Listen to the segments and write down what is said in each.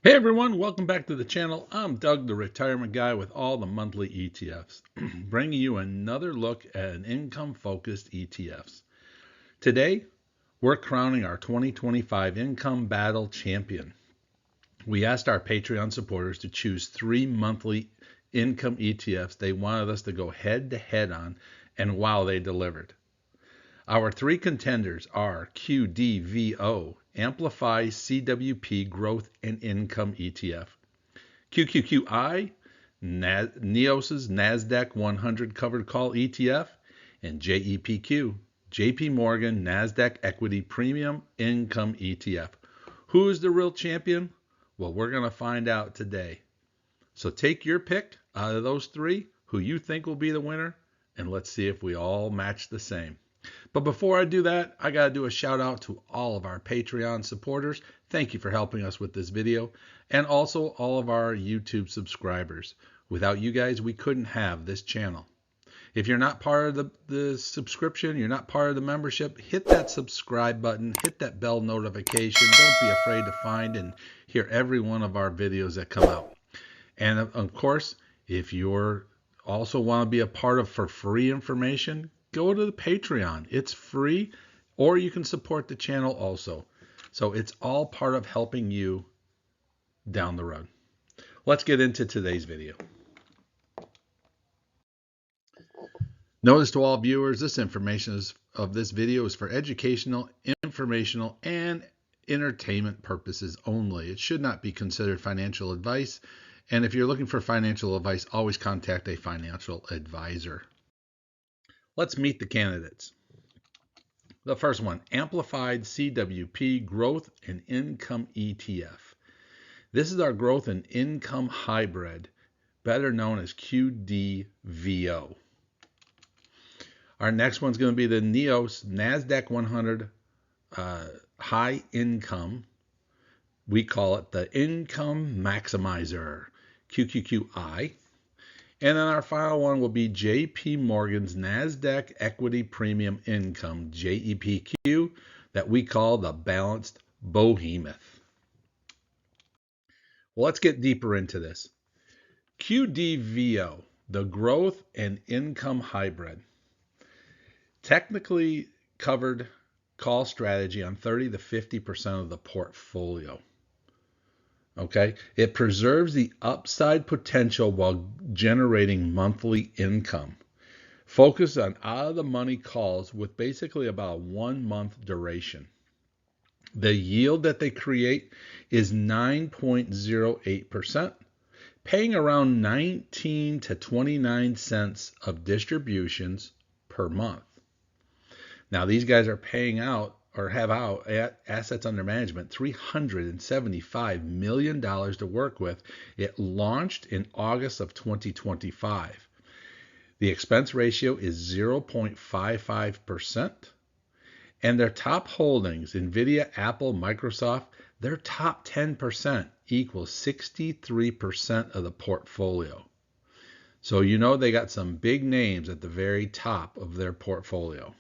Hey everyone, welcome back to the channel. I'm Doug, the retirement guy with all the monthly ETFs, bringing you another look at an income-focused ETFs. Today, we're crowning our 2025 Income Battle Champion. We asked our Patreon supporters to choose 3 monthly income ETFs they wanted us to go head-to-head on, and wow, they delivered. Our 3 contenders are QDVO, Amplify CWP Growth and Income ETF, QQQI, NEOS's Nasdaq 100 Covered Call ETF, and JEPQ, JPMorgan Nasdaq Equity Premium Income ETF. Who is the real champion? Well, we're going to find out today. So take your pick out of those 3, who you think will be the winner, and let's see if we all match the same. But before I do that, I got to do a shout out to all of our Patreon supporters. Thank you for helping us with this video. And also all of our YouTube subscribers. Without you guys, we couldn't have this channel. If you're not part of the subscription, you're not part of the membership, hit that subscribe button, hit that bell notification. Don't be afraid to find and hear every one of our videos that come out. And of course, if you're also want to be a part of for free information, go to the Patreon. It's free, or you can support the channel also. So it's all part of helping you down the road. Let's get into today's video. Notice to all viewers, this information of this video is for educational, informational, and entertainment purposes only. It should not be considered financial advice. And if you're looking for financial advice, always contact a financial advisor. Let's meet the candidates. The first one, Amplified CWP Growth and Income ETF. This is our growth and income hybrid, better known as QDVO. Our next one's going to be the NEOS Nasdaq 100 High Income. We call it the Income Maximizer, QQQI. And then our final one will be JPMorgan's Nasdaq Equity Premium Income, JEPQ, that we call the Balanced Behemoth. Well, let's get deeper into this. QDVO, the Growth and Income Hybrid. Technically covered call strategy on 30 to 50% of the portfolio. Okay, it preserves the upside potential while generating monthly income. Focus on out-of-the-money calls with basically about 1 month duration. The yield that they create is 9.08%, paying around 19 to 29 cents of distributions per month. Now, these guys are paying out or have out assets under management, $375 million to work with. It launched in August of 2025. The expense ratio is 0.55%. And their top holdings, NVIDIA, Apple, Microsoft, their top 10% equals 63% of the portfolio. So you know they got some big names at the very top of their portfolio.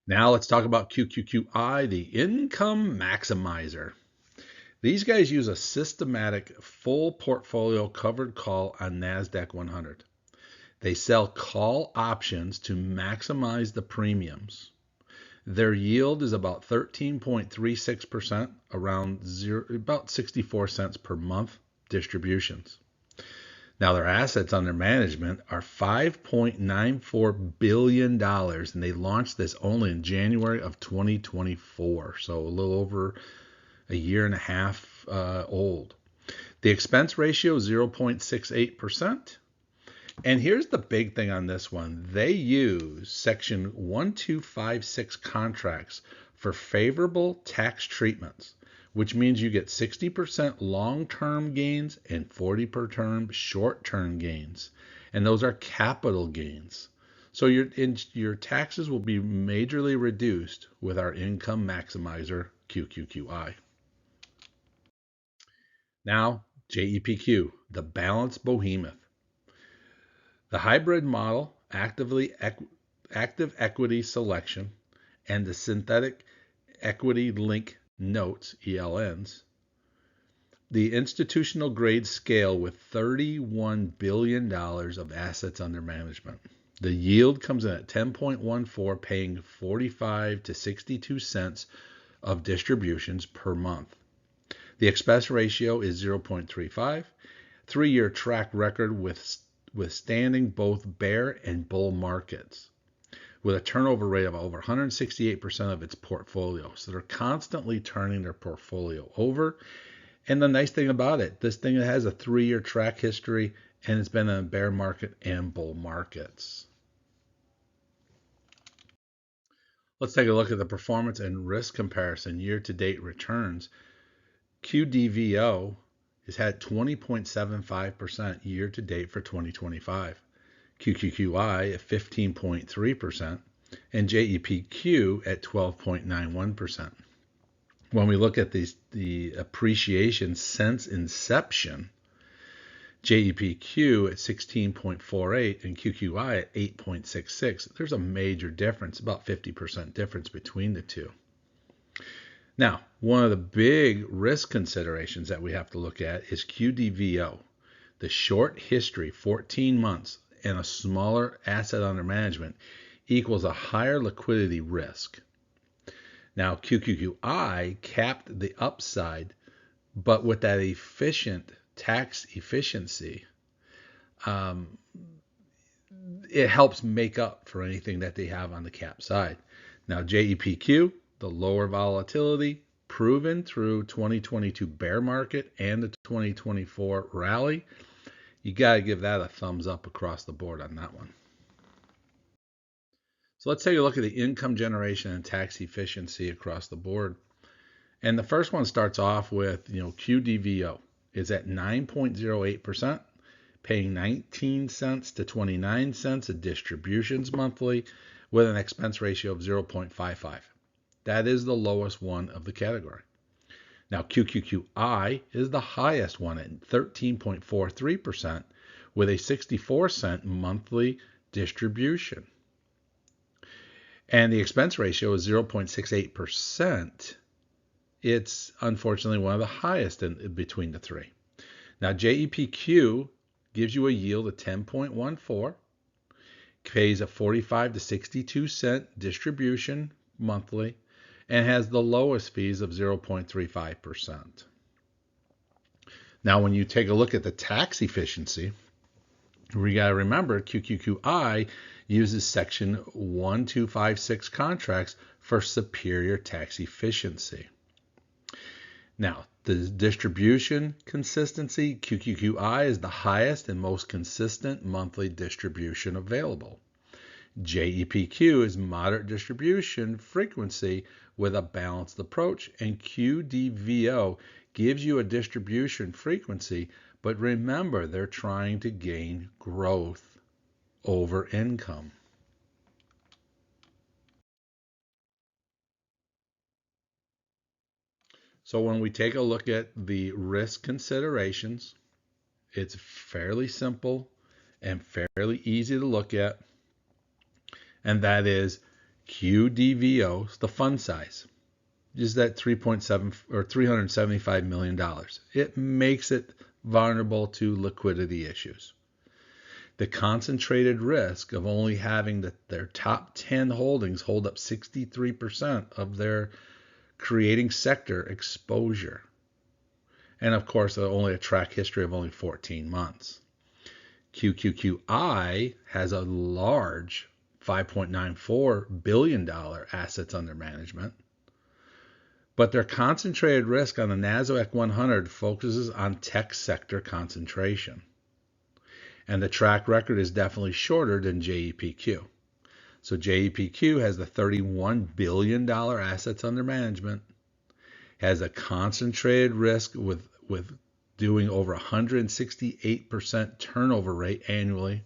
Now let's talk about QQQI, the Income Maximizer. These guys use a systematic full portfolio covered call on Nasdaq 100. They sell call options to maximize the premiums. Their yield is about 13.36%, about 64 cents per month distributions. Now, their assets under management are $5.94 billion, and they launched this only in January of 2024, so a little over a year and a half old. The expense ratio is 0.68%. And here's the big thing on this one. They use Section 1256 contracts for favorable tax treatments, which means you get 60% long-term gains and 40% short-term gains. And those are capital gains. So your taxes will be majorly reduced with our Income Maximizer QQQI. Now, JEPQ, the Balanced Behemoth. The hybrid model, active equity selection, and the synthetic equity link notes, ELNs, the institutional grade scale with $31 billion of assets under management. The yield comes in at 10.14, paying 45 to 62 cents of distributions per month. The expense ratio is 0.35. 3-year track record withstanding both bear and bull markets, with a turnover rate of over 168% of its portfolio. So they're constantly turning their portfolio over. And the nice thing about it, this thing has a 3-year track history, and it's been in a bear market and bull markets. Let's take a look at the performance and risk comparison year-to-date returns. QDVO has had 20.75% year-to-date for 2025. QQQI at 15.3%, and JEPQ at 12.91%. When we look at the appreciation since inception, JEPQ at 16.48 and QQI at 8.66. There's a major difference, about 50% difference between the two. Now, one of the big risk considerations that we have to look at is QDVO. The short history, 14 months, and a smaller asset under management equals a higher liquidity risk. Now, QQQI capped the upside, but with that efficient tax efficiency, it helps make up for anything that they have on the cap side. Now, JEPQ, the lower volatility, proven through 2022 bear market and the 2024 rally. You got to give that a thumbs up across the board on that one. So let's take a look at the income generation and tax efficiency across the board. And the first one starts off with, QDVO is at 9.08%, paying 19 cents to 29 cents of distributions monthly with an expense ratio of 0.55. That is the lowest one of the category. Now, QQQI is the highest one at 13.43% with a 64-cent monthly distribution. And the expense ratio is 0.68%. It's unfortunately one of the highest in between the three. Now, JEPQ gives you a yield of 10.14, pays a 45 to 62 cent distribution monthly, and has the lowest fees of 0.35%. Now, when you take a look at the tax efficiency, we got to remember QQQI uses Section 1256 contracts for superior tax efficiency. Now, the distribution consistency, QQQI is the highest and most consistent monthly distribution available. JEPQ is moderate distribution frequency with a balanced approach, and QDVO gives you a distribution frequency, but remember, they're trying to gain growth over income. So when we take a look at the risk considerations, it's fairly simple and fairly easy to look at, and that is QDVO, the fund size, is that $375 million. It makes it vulnerable to liquidity issues. The concentrated risk of only having their top 10 holdings hold up 63% of their creating sector exposure. And of course, only a track history of only 14 months. QQQI has a large $5.94 billion assets under management, but their concentrated risk on the Nasdaq 100 focuses on tech sector concentration. And the track record is definitely shorter than JEPQ. So JEPQ has the $31 billion assets under management, has a concentrated risk with doing over 168% turnover rate annually,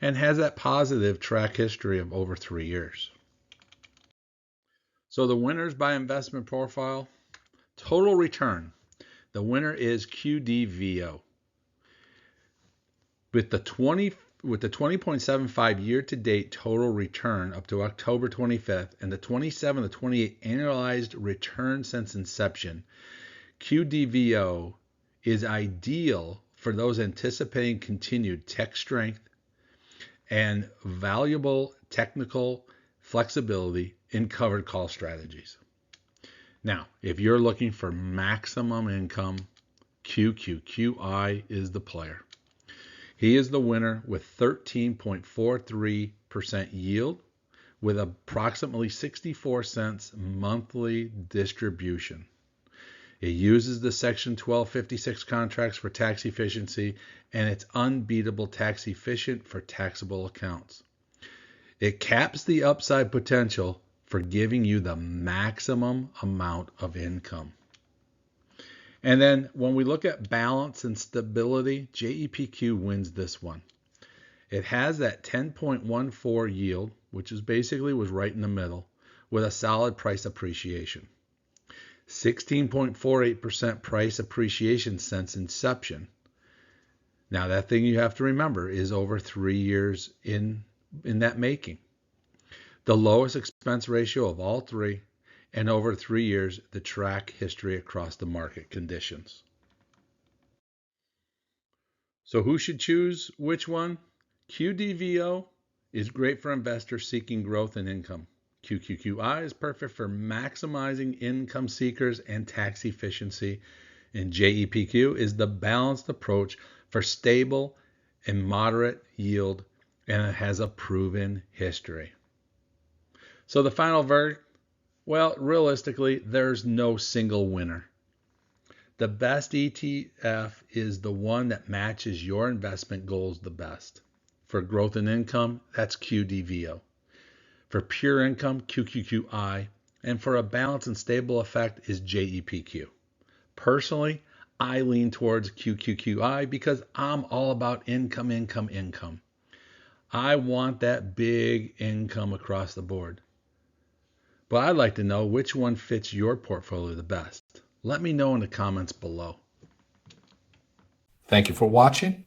and has that positive track history of over 3 years. So the winners by investment profile, total return. The winner is QDVO. With with the 20.75 year-to-date total return up to October 25th and the 27 to 28 annualized return since inception, QDVO is ideal for those anticipating continued tech strength and valuable technical flexibility in covered call strategies. Now, if you're looking for maximum income, QQQI is the player. He is the winner with 13.43% yield with approximately 64 cents monthly distribution. It uses the Section 1256 contracts for tax efficiency, and it's unbeatable tax efficient for taxable accounts. It caps the upside potential for giving you the maximum amount of income. And then when we look at balance and stability, JEPQ wins this one. It has that 10.14 yield, which is basically was right in the middle, with a solid price appreciation. 16.48% price appreciation since inception. Now that thing you have to remember is over 3 years in that making. The lowest expense ratio of all three, and over 3 years, the track history across the market conditions. So who should choose which one? QDVO is great for investors seeking growth and income. QQQI is perfect for maximizing income seekers and tax efficiency. And JEPQ is the balanced approach for stable and moderate yield, and it has a proven history. So the final verdict? Well, realistically, there's no single winner. The best ETF is the one that matches your investment goals the best. For growth and income, that's QDVO. For pure income, QQQI. And for a balanced and stable effect is JEPQ. Personally, I lean towards QQQI because I'm all about income, income, income. I want that big income across the board. But I'd like to know which one fits your portfolio the best. Let me know in the comments below. Thank you for watching.